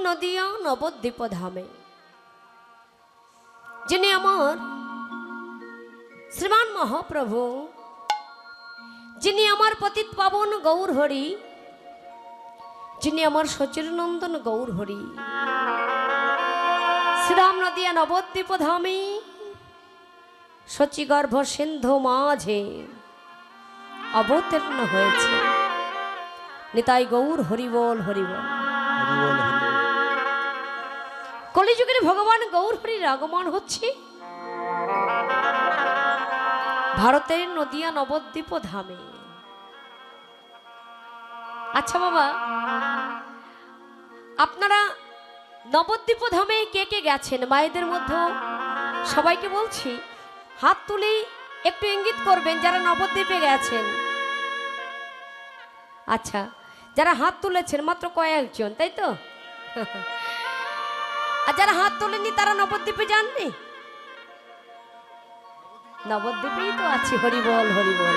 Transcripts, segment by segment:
নদিয়া নবদ্বীপ ধামে যিনি আমার শ্রীমান মহাপ্রভু, যিনি আমার পতিত পাবন গৌর হরি, যিনি আমার সচিরনন্দন গৌর হরি, শ্রীরাম নদিয়া নবদ্বীপ ধামে শচীগর্ভ সিন্ধু মাঝে অবতীর্ণ হয়েছে। নিতাই গৌর হরিবল হরিবল। কলিযুগের ভগবান গৌর হরির আগমন হচ্ছে ভারতের নদিয়া নবদ্বীপ ধামে। আচ্ছা বাবা, আপনারা নবদ্বীপ ধামে কে কে গেছেন? মায়েদের মধ্যে সবাইকে বলছি, হাত তুলে একটু ইঙ্গিত করবেন যারা নবদ্বীপে গেছেন। আচ্ছা, যারা হাত তুলেছেন মাত্র কয়েকজন, তাই তো? আর যারা হাত তোলেনি তারা নবদ্বীপে যাননি? নবদ্বীপেই তো আছি। হরিবল হরিবল।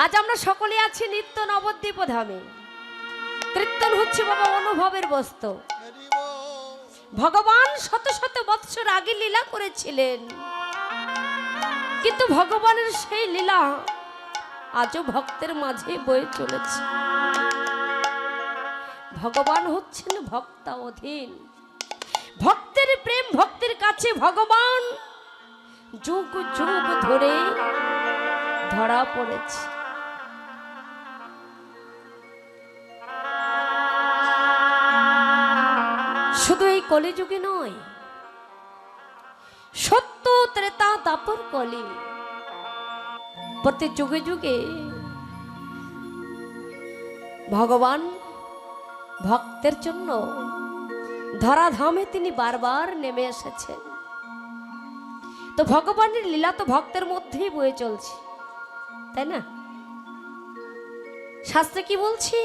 আজ আমরা সকলে আছি নিত্য নবদ্বীপ ধামে। কীর্তন হচ্ছে বাবা অনুভবের বস্তু। ভগবান শত শত বৎসর আগে লীলা করেছিলেন, কিন্তু ভগবানের সেই লীলা আজও ভক্তের মাঝে বয়ে চলেছে। ভগবান হচ্ছেন ভক্তাধীন। ভক্তের প্রেম, ভক্তের কাছে ভগবান যুগ যুগ ধরে ধরা পড়েছে। শুধু এই কলিযুগে নয়, সত্য ত্রেতা দাপর কলি, প্রতি যুগে যুগে ভগবান ভক্তের জন্য ধরাধামে তিনি বারবার নেমে এসেছেন। তো ভগবানের লীলা তো ভক্তের মধ্যেই বয়ে চলছে, তাই না? শাস্ত্রে কি বলছি?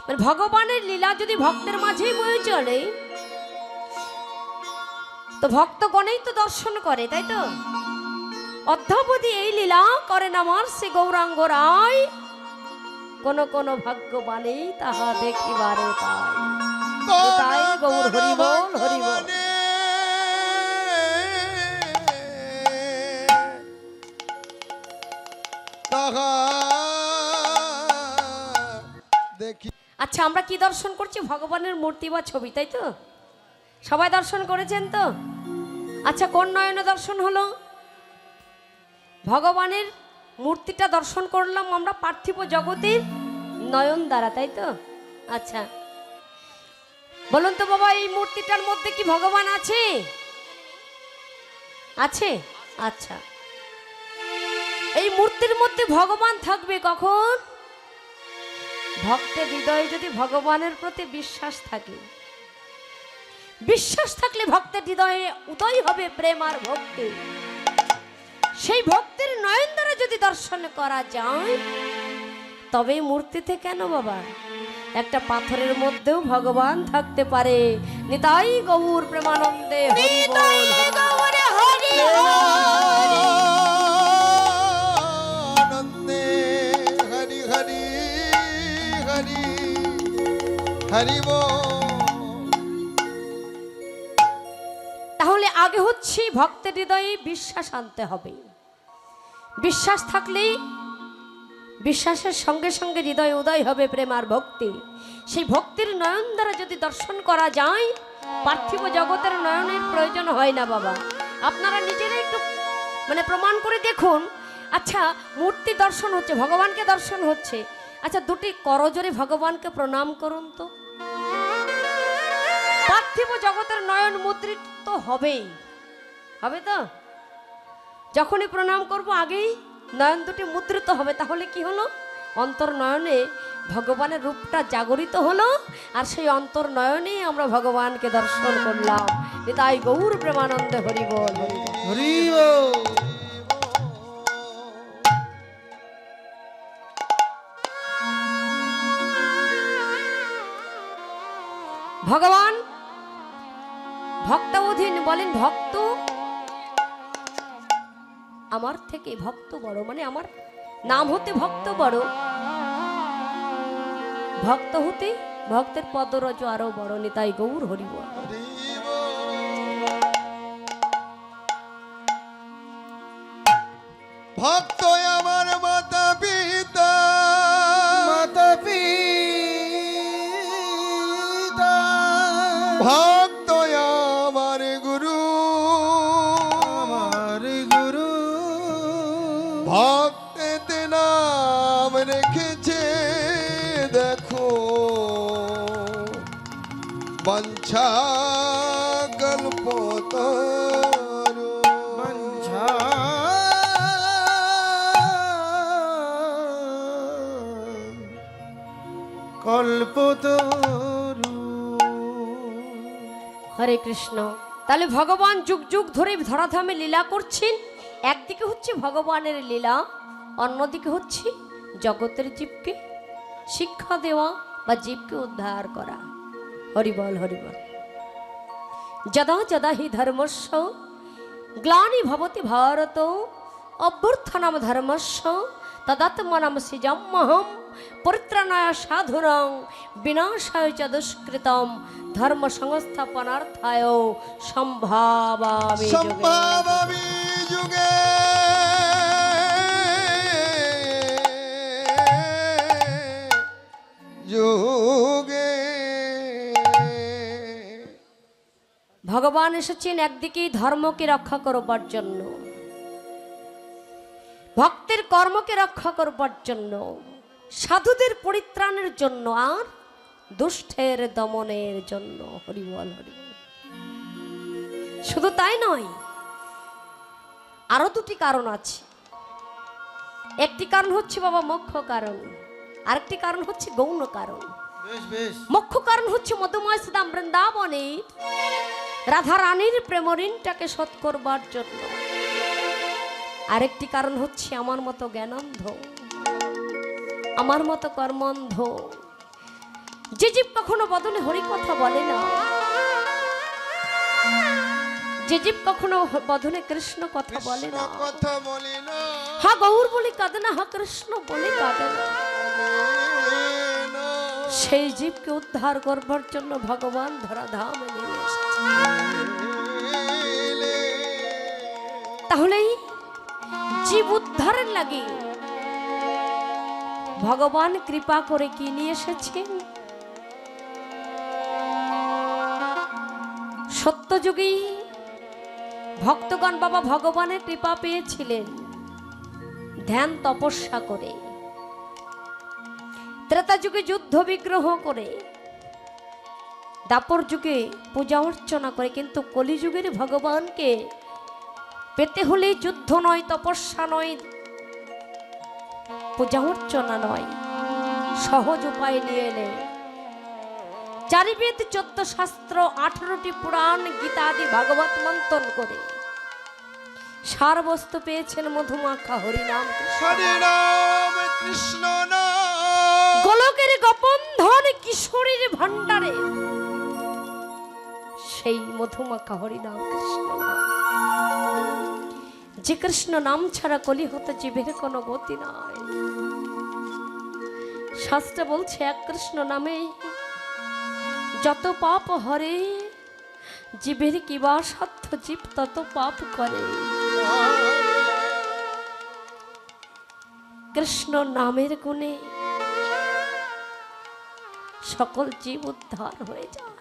মানে ভগবানের লীলা যদি ভক্তের মাঝেই বয়ে চলে, তো ভক্তগণেই তো দর্শন করে, তাই তো? অদ্যাবধি এই লীলা করেন আমার শ্রী গৌরাঙ্গ রায়, কোন কোন ভাগ্যবানেই তাহা দেখিবারে পায়। তাই গৌর হরিবল হরিবল। আচ্ছা, আমরা কি দর্শন করছি? ভগবানের মূর্তি বা ছবি, তাই তো? সবাই দর্শন করেছেন তো? আচ্ছা, কোন নয়নে দর্শন হলো? ভগবানের মূর্তিটা দর্শন করলাম আমরা পার্থিব জগতের নয়ন দ্বারা, তাই তো? আচ্ছা, বলুন তো বাবা, এই মূর্তিটার মধ্যে কি ভগবান আছে? আছে? আচ্ছা, এই মূর্তির মধ্যে ভগবান থাকবে কখন? ভক্তের হৃদয়ে যদি ভগবানের প্রতি বিশ্বাস থাকে, বিশ্বাস থাকলে ভক্তের হৃদয়ে উদয় হবে প্রেম আর ভক্তি। সেই ভক্তের নয়ন দ্বারা যদি দর্শন করা যায়, তবে মূর্তিতে কেন বাবা, একটা পাথরের মধ্যেও ভগবান থাকতে পারে। নিতাই গৌর প্রেমানন্দে হরিবল হরি হরি হরি হরিবল। তাহলে আগে হচ্ছে ভক্তের হৃদয়ে বিশ্বাস আনতে হবে। বিশ্বাস থাকলেই বিশ্বাসের সঙ্গে সঙ্গে হৃদয়ে উদয় হবে প্রেম আর ভক্তি। সেই ভক্তির নয়ন দ্বারা যদি দর্শন করা যায়, পার্থিব জগতের নয়নের প্রয়োজন হয় না বাবা। আপনারা নিজেরা একটু প্রমাণ করে দেখুন। আচ্ছা, মূর্তি দর্শন হচ্ছে, ভগবানকে দর্শন হচ্ছে। আচ্ছা, দুটি করজোরে ভগবানকে প্রণাম করুন তো। পার্থিব জগতের নয়ন মুদ্রিত তো হবেই, হবে তো? যখনই প্রণাম করব আগেই নয়ন দুটি মুদ্রিত হবে। তাহলে কি হলো? অন্তর নয়নে ভগবানের রূপটা জাগরিত হলো, আর সেই অন্তর নয়নেই আমরা ভগবানকে দর্শন করলাম। তাই গৌর প্রেমানন্দে হরিবল হরিবল। ভগবান ভক্তাধীন বলেন, ভক্ত আমার থেকে ভক্ত বড়, আমার নাম হতে ভক্ত বড়, ভক্ত হতে ভক্তের পদরজ আরো বড় নিতাই গৌর হরিব। ভক্ত আমার মাতা পিতা, মাতা পিতা, ভক্ত আমার গুরু, আমার গুরু, ভক্তেতে নাম রেখেছে দেখো, বাঞ্ছা কল্পতরু, বাঞ্ছা কল্পতরু। হরে কৃষ্ণ। তাহলে ভগবান যুগ যুগ ধরে ধরাধামে লীলা করছেন। একদিকে হচ্ছে ভগবানের লীলা, অন্যদিকে হচ্ছে জগতের জীবকে শিক্ষা দেওয়া বা জীবকে উদ্ধার করা। হরিবল হরিবল। যদা যদা হি ধর্মস্য গ্লানি ভবতি ভারত অভ্যুত্থানম ধর্মস্য তদাত্মনম সৃজাম্যহম পরিত্রাণায় সাধুরং বিনাশায় চ দুষ্কৃতম ধর্ম সংস্থাপনার্থায় সম্ভাবামি যুগে। সম্ভাবামি যুগে। যুগে ভগবান এসেছেন একদিকে ধর্মকে রক্ষা করবার জন্য, ভক্তের কর্মকে রক্ষা করবার জন্য, সাধুদের পরিত্রাণের জন্য, আর দুষ্টের দমনের জন্য। হরিবল হরিবল। শুধু তাই নয়, আরো দুটি কারণ আছে। একটি কারণ হচ্ছে বাবা মুখ্য কারণ, আরেকটি কারণ হচ্ছে গৌণ কারণ। বেশ বেশ। মুখ্য কারণ হচ্ছে মধুময় সুদাম বৃন্দাবনের রাধা রানীর প্রেম ঋণটাকে শোধ করবার জন্য। আরেকটি কারণ হচ্ছে আমার মতো জ্ঞানন্ধ, আমার মতো কর্মন্ধ, যে জীব কখনো বদনে হরি কথা বলে না, যে জীব কখনো বদনে কৃষ্ণ কথা বলে না, কথা বলি না, হা গৌর বলে কাঁদে না, হা কৃষ্ণ বলে কাঁদে না, সেই জীবকে উদ্ধার করবার জন্য ভগবান ধরাধামে নেমে এসেছে। তাহলেই জীব উদ্ধারের লাগে ভগবান কৃপা করে কি নিয়ে এসেছেন? সত্যযুগে ভক্তগণ বাবা ভগবানের কৃপা পেয়েছিলেন ধ্যান তপস্যা করে, ত্রেতা যুগে যুদ্ধ বিগ্রহ করে, দাপর যুগে পূজা অর্চনা করে, কিন্তু কলিযুগের ভগবানকে পেতে হলে যুদ্ধ নয়, তপস্যা নয়, পূজা অর্চনা নয়, সহজ উপায় নিয়ে এলে চারিবেদ 14 শাস্ত্র 18টি পুরাণ গীতা আদি ভাগবত মন্থন করে সার বস্তু পেয়েছেন মধুমাখা হরিনাম হরিনাম কৃষ্ণ নাম, গোলকের গোপন ধন কিশোরীর ভান্ডারে সেই মধুমাখা হরিনাম কৃষ্ণ নাম। যে কৃষ্ণ নাম ছাড়া কলি হতে জীবের কোনো গতি নয়। শাস্ত্রে বলছে এক কৃষ্ণ নামে যত পাপ হরে, জীবের কিবা সাধ্য জীব তত পাপ করে। কৃষ্ণ নামের গুণে সকল জীব উদ্ধার হয়ে যায়।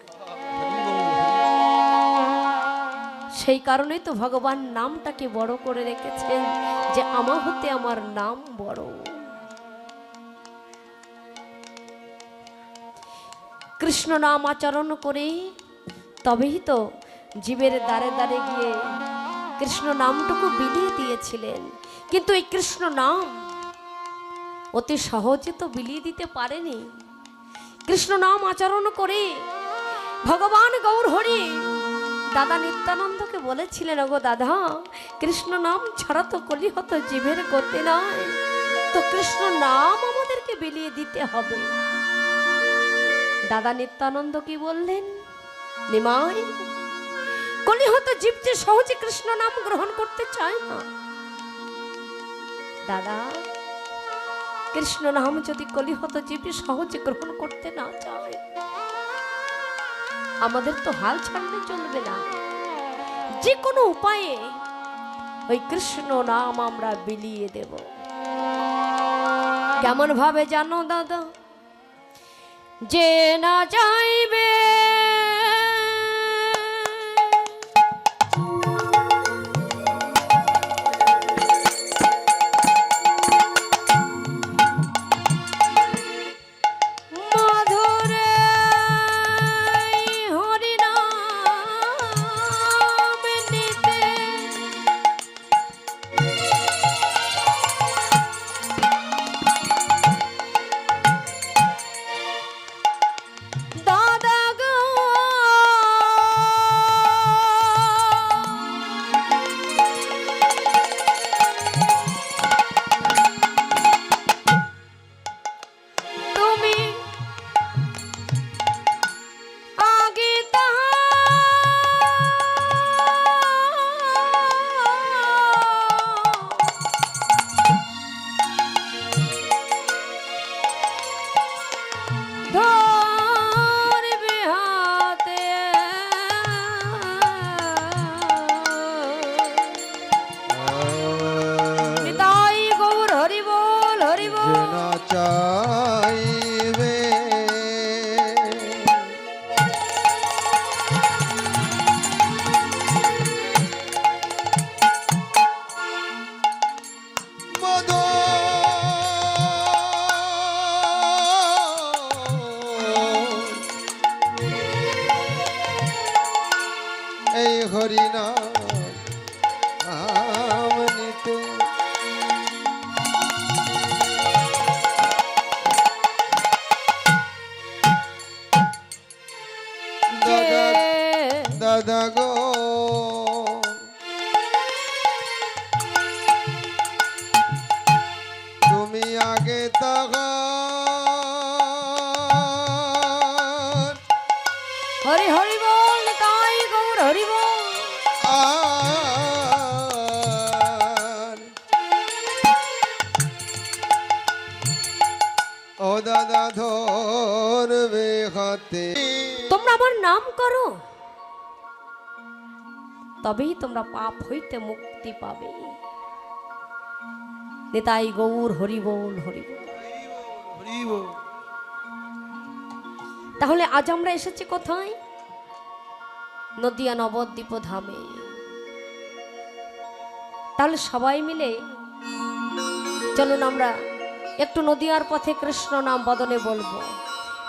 সেই কারণেই তো ভগবান নামটাকে বড় করে রেখেছেন, যে আমার হতে আমার নাম বড়। কৃষ্ণ নাম আচরণ করে তবেই তো জীবের দ্বারে দ্বারে গিয়ে কৃষ্ণ নামটুকু বিলিয়ে দিয়েছিলেন। কিন্তু এই কৃষ্ণ নাম অতি সহজে তো বিলিয়ে দিতে পারেনি। কৃষ্ণ নাম আচরণ করে ভগবান গৌর হরি দাদা নিত্যানন্দকে বলেছিলেন, ওগো দাদা, কৃষ্ণ নাম ছাড়া তো কলি হতো জীবের গতি নয়, তো কৃষ্ণ নাম আমাদেরকে বিলিয়ে দিতে হবে। দাদা নিত্যানন্দ কি বললেন? নিমাই, কলি হতো জীব যে সহজে কৃষ্ণ নাম গ্রহণ করতে চায় না। দাদা, কৃষ্ণ নাম যদি কলিহত জীবে সহজে গ্রহণ করতে না চায়, আমাদের তো হাল ছাড়লে চলবে না। যে কোনো উপায়ে ওই কৃষ্ণ নাম আমরা বিলিয়ে দেব। কেমন ভাবে জানো দাদা? যে না যাইবে মধুরে হরিনাম নিতে, দাদা গো তুমি আগে ধরবে হাতে, নিতাই গৌর হরি বল হরি বল। যেনা চাইবে মধু এই হরিনাম নিতে, দাদা দাদা গো তুমি আগে তাহার হরি হরি বল, নিতাই গৌর হরি বল। আর ও দাদা ধরবে হাতে, তোমরা আমার নাম করো, তবেই তোমরা পাপ হইতে মুক্তি পাবে। নিতাই গৌর হরি বল হরি বল। হরি বল। তাহলে আজ আমরা এসেছি কোথায়? নদিয়া নবদ্বীপ ধামে। তাহলে সবাই মিলে চলুন আমরা একটু নদিয়ার পথে কৃষ্ণ নাম বদনে বলবো।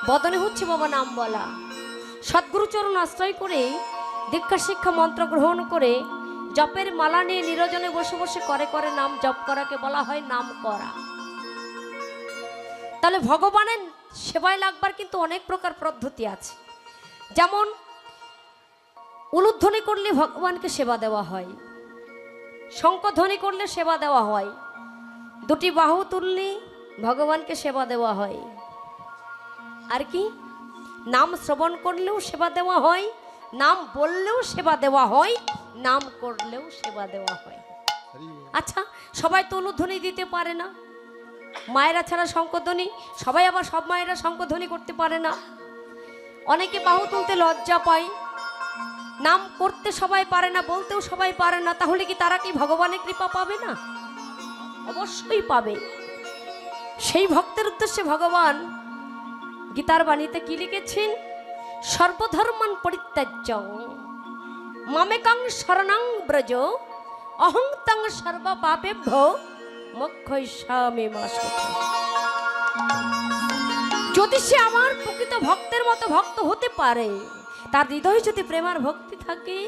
বদনে হচ্ছে বাবা নাম বলা। সদ্গুরু চরণ আশ্রয় করে দীক্ষা শিক্ষা মন্ত্র গ্রহণ করে জপের মালা নিয়ে নিরজনে বসে বসে করে করে নাম জপ করাকে বলা হয় নাম করা। তাহলে ভগবানের সেবায় লাগবার কিন্তু অনেক প্রকার পদ্ধতি আছে। যেমন উলুধ্বনি করলে ভগবানকে সেবা দেওয়া হয়, শঙ্খধ্বনি করলে সেবা দেওয়া হয়, দুটি বাহু তুললে ভগবানকে সেবা দেওয়া হয়, আর কি নাম শ্রবণ করলেও সেবা দেওয়া হয়, নাম বললেও সেবা দেওয়া হয়, নাম করলেও সেবা দেওয়া হয়। আচ্ছা, সবাই তো উলুধ্বনি দিতে পারে না, মায়েরা ছাড়া শঙ্খধ্বনি, সবাই আবার সব মায়েরা শঙ্খধ্বনি করতে পারে না, অনেকে বাহু তুলতে লজ্জা পায়, নাম করতে সবাই পারে না, বলতেও সবাই পারে না। তাহলে কি তারা কি ভগবানের কৃপা পাবে না? অবশ্যই পাবে। সেই ভক্তের উদ্দেশ্যে ভগবান গীতার বাণীতে কি লিখেছেন? সর্বধর্মান পরিত্যাজ্য মামেকাং শরণাং ব্রজ অহং তং সর্ব পাপেভ্যো মোক্ষয়িষ্যামি মা শুচি। যদি সে আমার প্রকৃত ভক্তের মতো ভক্ত হতে পারে, তার হৃদয়ে যদি প্রেমার ভক্তি থাকে,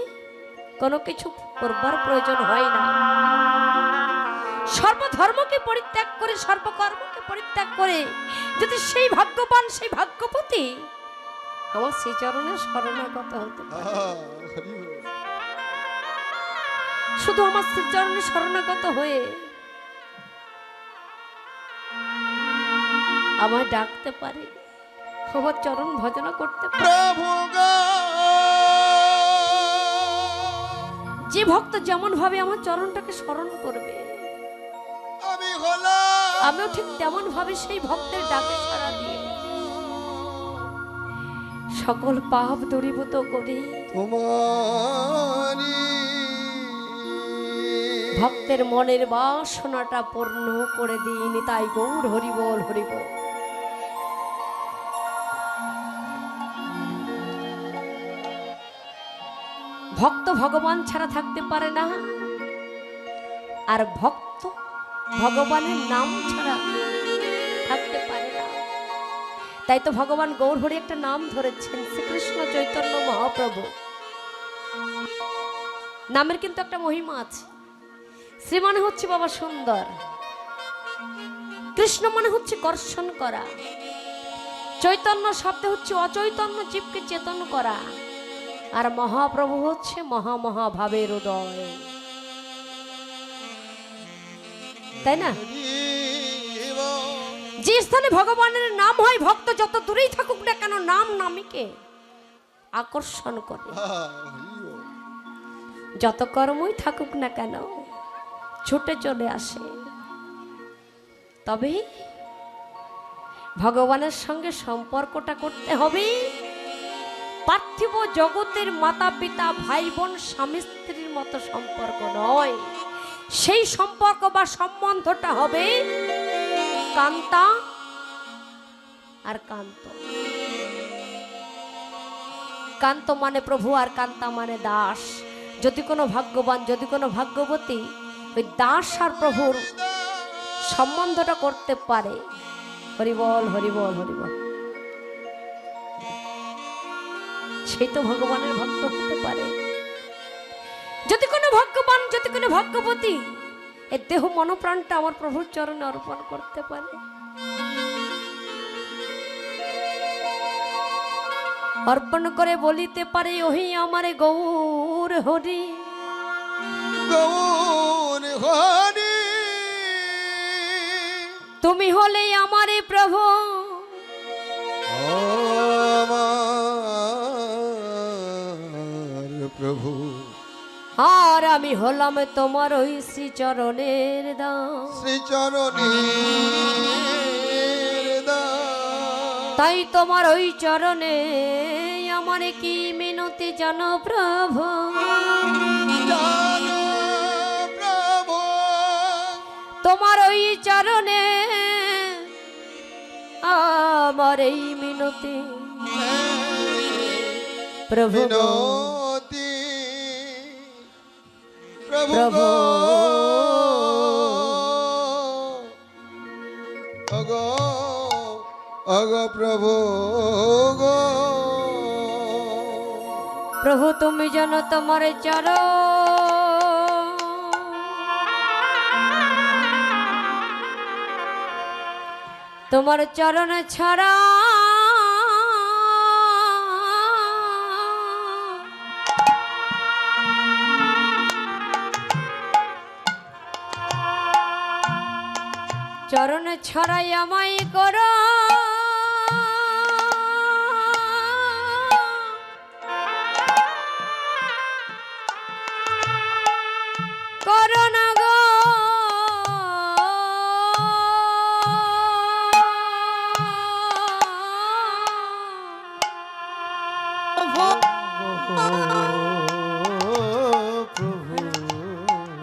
কোনো কিছু করবার প্রয়োজন হয় না। সর্বধর্মকে পরিত্যাগ করে, সর্বকর্মকে পরিত্যাগ করে যদি সেই ভাগ্যবান, সেই ভাগ্যবতী আমার সেই চরণে শরণাগত হতে পারে, শুধু আমার সেই চরণে শরণাগত হয়ে আমায় ডাকতে পারে, আমার চরণ ভজনা করতে পারে, প্রভু গো যে ভক্ত যেমন ভাবে আমার চরণটাকে স্মরণ করবে, আমি হলাম আমিও ঠিক তেমন ভাবে সেই ভক্তের ডাকে সাড়া দিয়ে সকল পাপ দূরীভূত করি, তোমারি ভক্তের মনের বাসনাটা পূর্ণ করে দিই। তাই গৌর হরিবল হরিবল। ভক্ত ভগবান ছাড়া থাকতে পারে না, আর ভক্ত ভগবানের নাম ছাড়া থাকতে পারে না। তাই তো ভগবান গৌর হরি একটা নাম ধরেছেন, শ্রীকৃষ্ণ চৈতন্য মহাপ্রভু। নামের কিন্তু একটা মহিমা আছে। শ্রী মানে হচ্ছে বাবা সুন্দর, কৃষ্ণ মানে হচ্ছে কর্ষণ করা, চৈতন্য শব্দ হচ্ছে অচৈতন্য জীবকে চেতন করা, আর মহাপ্রভু হচ্ছে মহামহাভাবের উদয়, তাই না? যে স্থানে ভগবানের নাম হয়, ভক্ত যত দূরেই থাকুক না কেন নাম নামীকে আকর্ষণ করে, যত কর্মই থাকুক না কেন ছুটে চলে আসে। তবে ভগবানের সঙ্গে সম্পর্কটা করতে হবে পার্থিব জগতের মাতা পিতা ভাই বোন স্বামী স্ত্রীর মতো সম্পর্ক নয়। সেই সম্পর্ক বা সম্বন্ধটা হবে কান্তা আর কান্ত। কান্ত মানে প্রভু আর কান্তা মানে দাস। যদি কোনো ভাগ্যবান, যদি কোনো ভাগ্যবতী ওই দাস আর প্রভুর সম্বন্ধটা করতে পারে, হরিবল হরিবল হরিবল, সেই তো ভগবানের ভক্ত হতে পারে। যদি কোনো ভাগ্যবান, যদি কোনো ভাগ্যবতী এই দেহ মনোপ্রাণটা আমার প্রভুর চরণে অর্পণ করতে পারে, অর্পণ করে বলিতে পারে, ওহি আমারে গৌর হরি, গৌর হরি তুমি হলে আমারে প্রভু, আমার প্রভু, আর আমি হলাম তোমার ওই শ্রীচরণের দাস। শ্রীচরণের দাস। তাই তোমার ওই চরণে আমার কি মিনতি জানো প্রভু, জানো প্রভু, তোমার ওই চরণে আমার এই মিনতি প্রভু গো, মিনতি প্রভু প্রভু গো, অগো অগো প্রভু গো, প্রভু তুমি জানো তোমার চরণ, তোমার চরণ ছাড়া চরণ ছড়াই আমায় করো, করোনা গো প্রভু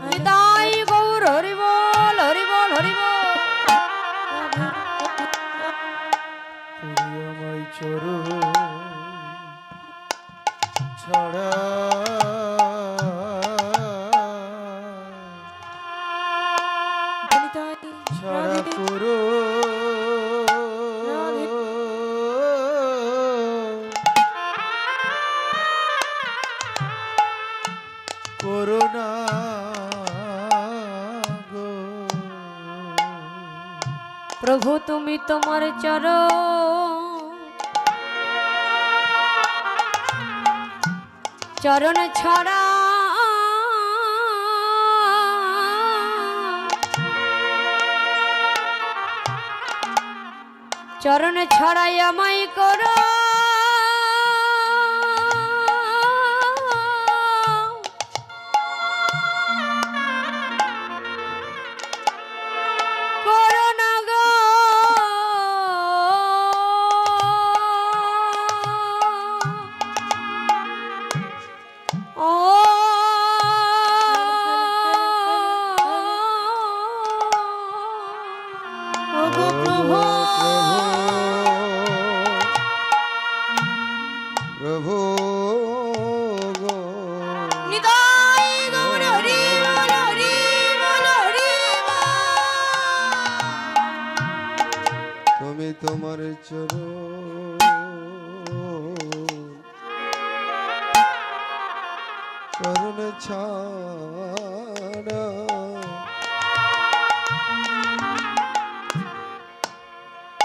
হৃদয় গৌর হরিবল হরিবল হরিবল। প্রিয়ময় চরণ ছড়া ছড়া করো করোনা গো প্রভু তুমি তোমার চরণ ছড়া চরণ ছড়াই আমায় করো, করোনা তোমার চরণ চরণ ছাড়া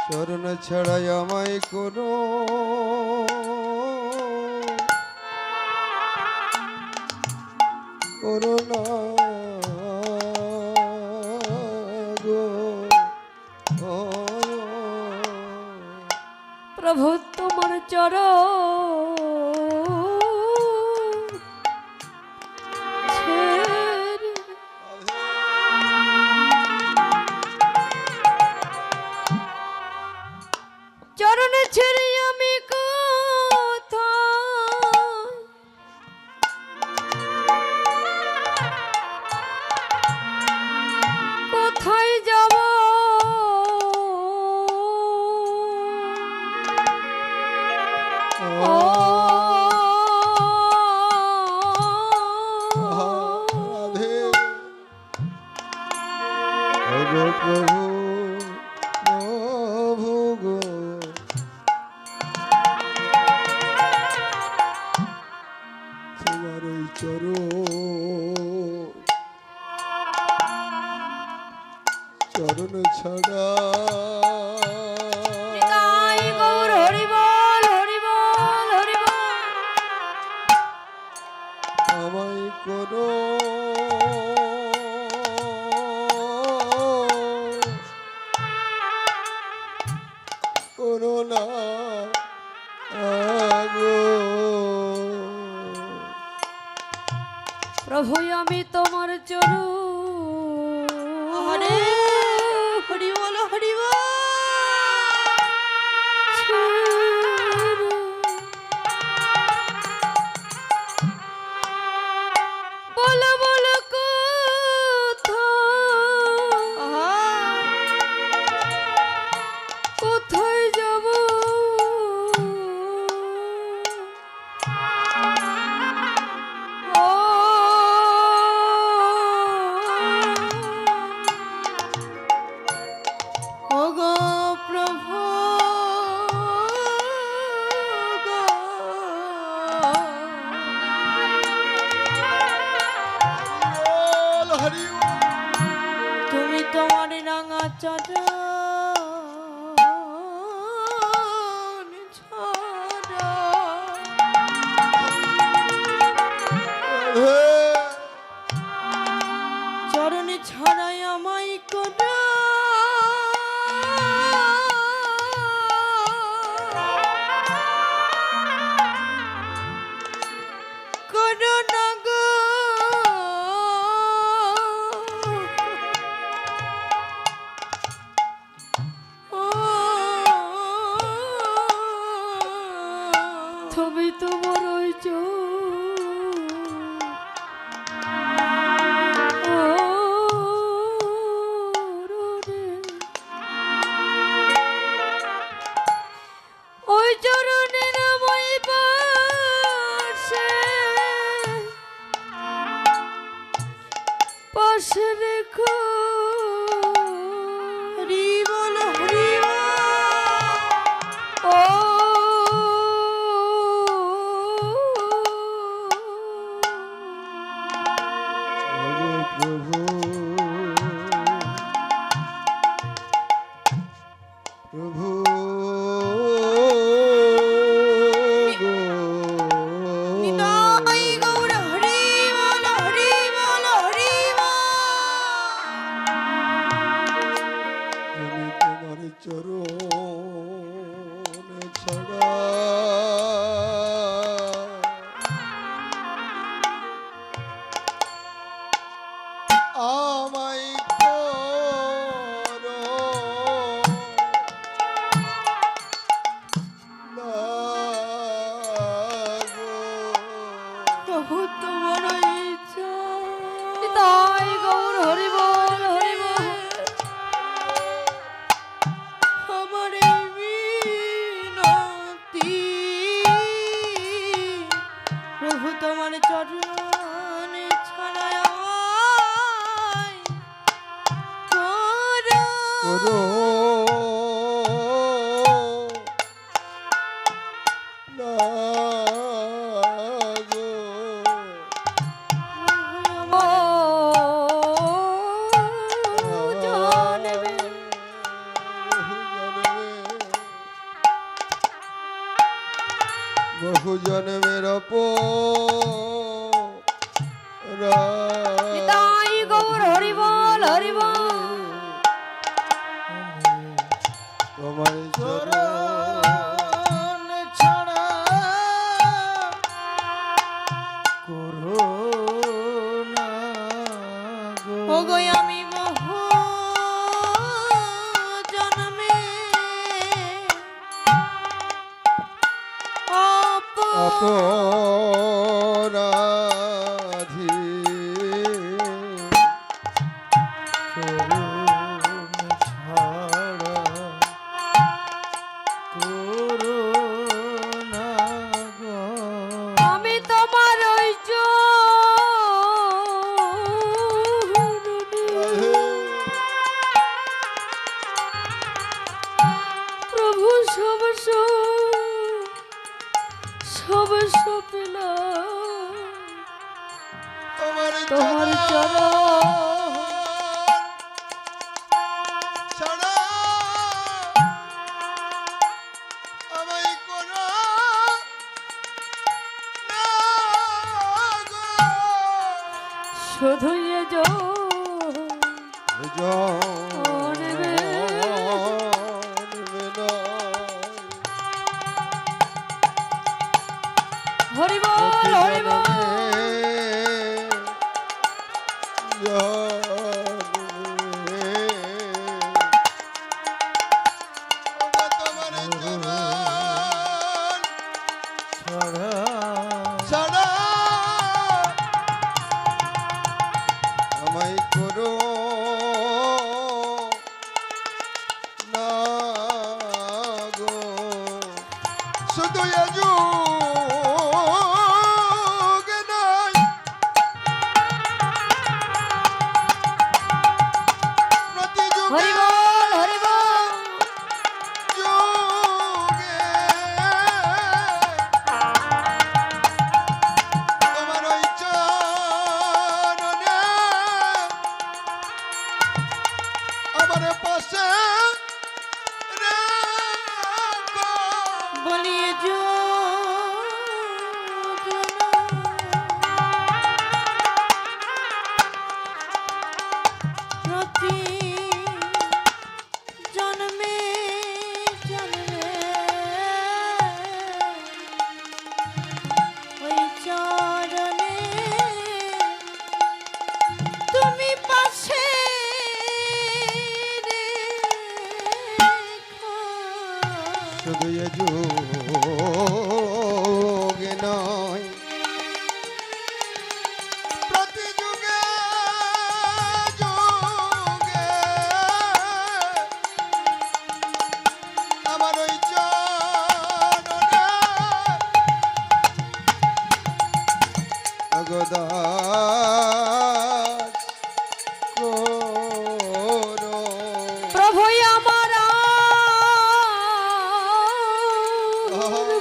চরণ ছাড়াই আমায় কোনো করুণা গো প্রভু তোমার চরণ ছেড়ে চরণ ছেড়ে আমি কোথায় যাব ও রাধে ওগো প্রভু প্রভু গো তোমার ওই চরণ ছাড়া নিতাই গৌর হরি বল হরি বল হরি বল আমায় কোনো করুণা গো প্রভু আমি তোমার চরণ হরে হরি বল হরি বল বলো বলো কোথায় যাব ও ওগো প্রভু গো বল হরি বল। তুমি তোমার রাঙা চরণ ছাড়া চরণে ছাড়াই আমায় কোনো করুণা গো ও তুমি তোমার ওই ওই চরণের মই পাশে রেখো হরি বল হরি বল ও ওগো প্রভু প্রভু গো নিতাই গৌর হরি বল হরি বল হরি বল তুমি তোমার চরণ ছাড়া আমায় করো না গো। প্রভু তোমার ইচ্ছা নিতাই গৌর হরি বল হরি বল আমার এই মিনতি প্রভু তোমার চরণ ছাড়া আমায় করো করো জন্মের নিতাই গৌর হরিবল হরিবল। তোমার চরণ ছাড়া করুণা গো। ওগো আমি বহু জন্মে অপরাধী চরণ ছাড়া করুণা গো। আমি তোমার ওই প্রভু সব পেলাম তোমার চরণ। ছাড়া আমায় কোনো না গো। শুধু এ জন্মে হরিবল হরিবল। ছাড়া আমায় করো না গো। শুধু যুগে নাই প্রতি যুগে হরিবল হরিবল। যুগে তোমার ওই চরণে আমার পাশে রেখো। বলিয়ে প্রতি জন্মে জন্মে ওই চরণে তুমি পাশে রেখো। শুধু এ যুগে নয় প্রতি যুগে যুগে আমার ওই চরণে অগদাস করো। প্রভু আমার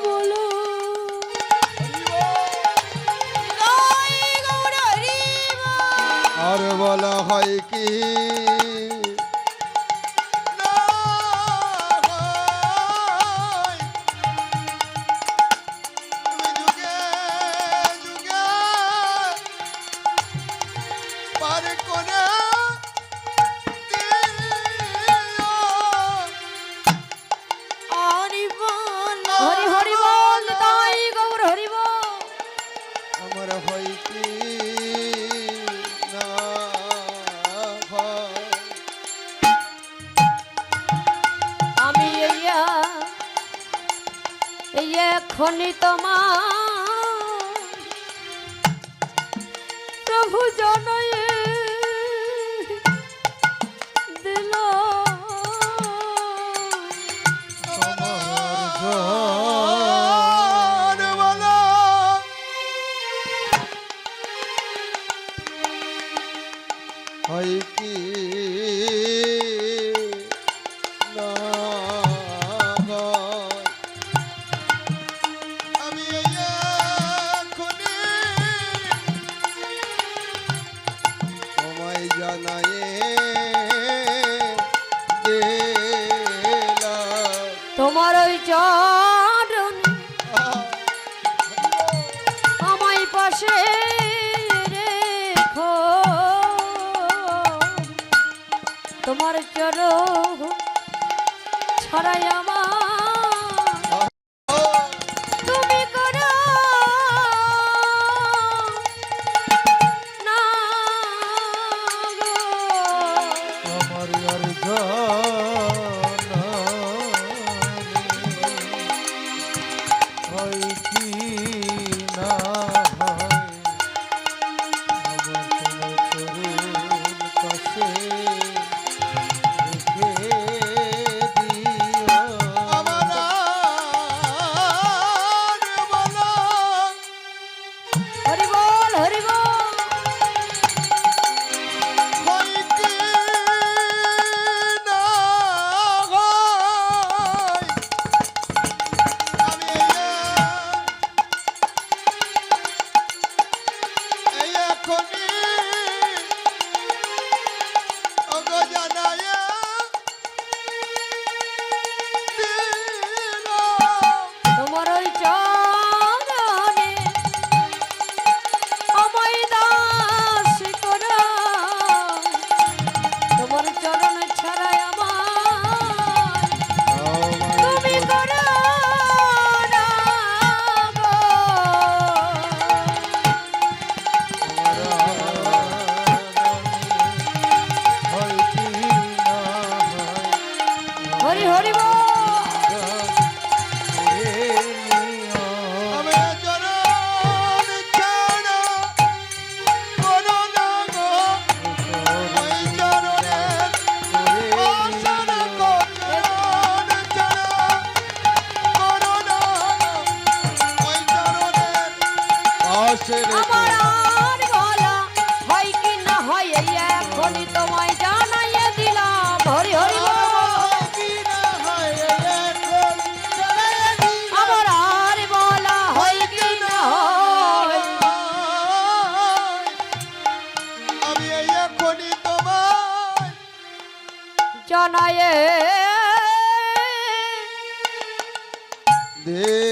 বলো জয় গৌর হরিবল। আর বলা হয় কি না হয়, তুমি যুগে যুগে পার করে দিও। হরিবল হরি হরিবল নিতাই গৌর হরিবল। আমার হয় কি না হয়, আমি এই এখনই তোমার প্রভু জনয়ে দিল আর বলা হয় কি না হয়, আমি এখনই তোমায় জানাই দিলাম। তোমার ওই চরণ চরণ ছড়াই আমার তুমি করো না গো। আমার আর জানা হয় কি না হয় আমার তোমার চরণ কাছে রেখে দিও আমার আর বলো হরি বল হরি বল। হয় কি না হয় আমি এই এখনই ওগো জানাইয়া দিলাম তোমার ওই চরণে আমায় দাস করো তোমার চরণ ছাড়াই আমার তুমি করো না গো। হয় কি না হয় হরি হরি বল। আমি চরণ ছাড়া করো না গো ওই চরণের বাসন গো চরণ ছাড়া করো না গো ওই চরণের পাশে আমার আর বলা হয় কি না হয় এই এখনই তোমায় জানাইয়ে দিলাম হরি হরি বল। আমার আর বলা হয় কি না হয় আমি এই এখনই তোমায় জানাইয়ে দে